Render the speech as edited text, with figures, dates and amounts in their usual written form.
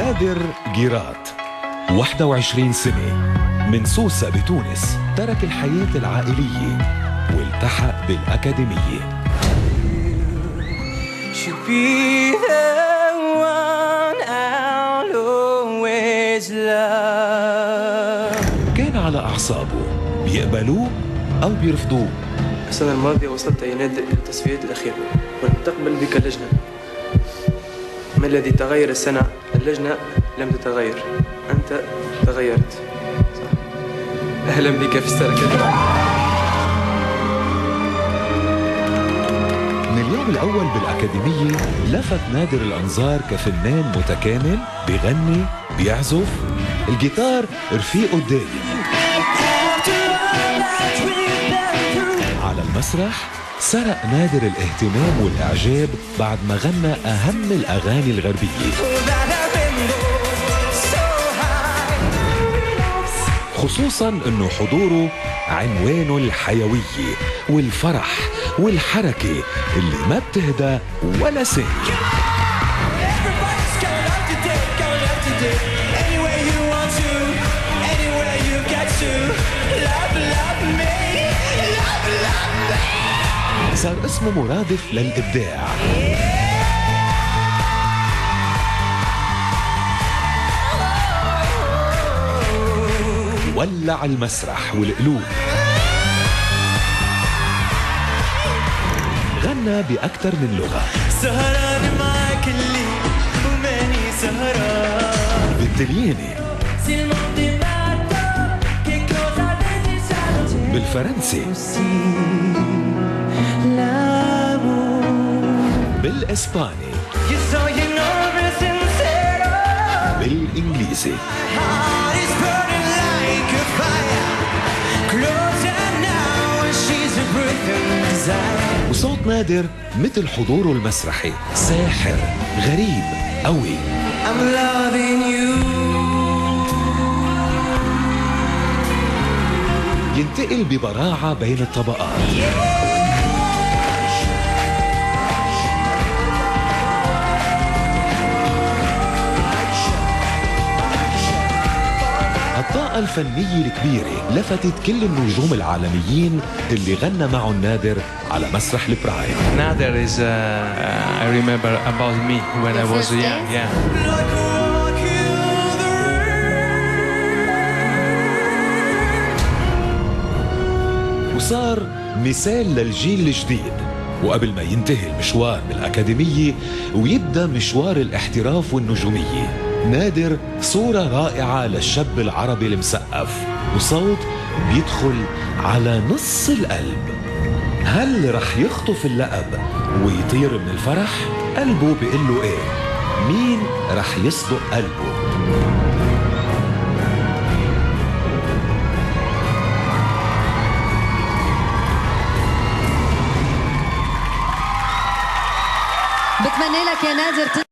نادر جيرات 21 سنة من سوسة بتونس، ترك الحياة العائلية والتحق بالأكاديمية. كان على أعصابه، بيقبلوه أو بيرفضوه. السنة الماضية وصلت يا نادر إلى التصفيات الأخيرة والمستقبل بك لجنة. ما الذي تغير السنة؟ اللجنة لم تتغير، أنت تغيرت. صح. أهلا بك في ستار أكاديمي. من اليوم الأول بالأكاديمية لفت نادر الأنظار كفنان متكامل، بيغني، بيعزف الجيتار رفيقه الدايم. على المسرح سرق نادر الاهتمام والإعجاب بعد ما غنى أهم الأغاني الغربية، خصوصاً إنه حضوره عنوانه الحيوية والفرح والحركة اللي ما بتهدى ولا ثانية. صار اسمه مرادف للإبداع. ولع المسرح والقلوب، غنى بأكثر من لغة، سهران معك الليل وماني سهران بالطلياني، بالفرنسي، بالإسباني، بالإنجليزي. وصوت نادر مثل حضوره المسرحي ساحر غريب قوي. ينتقل ببراعة بين الطبقات، الطاقة الفنية الكبيرة لفتت كل النجوم العالميين اللي غنى معهم نادر على مسرح البرايم. Nader is I remember about me when I was young. Yeah. وصار مثال للجيل الجديد. وقبل ما ينتهي المشوار بالأكاديمية ويبدأ مشوار الاحتراف والنجومية، نادر صورة رائعة للشاب العربي المثقف، وصوت بيدخل على نص القلب. هل رح يخطف اللقب ويطير من الفرح؟ قلبه بيقول له ايه؟ مين رح يصدق قلبه؟ بتمنى لك يا نادر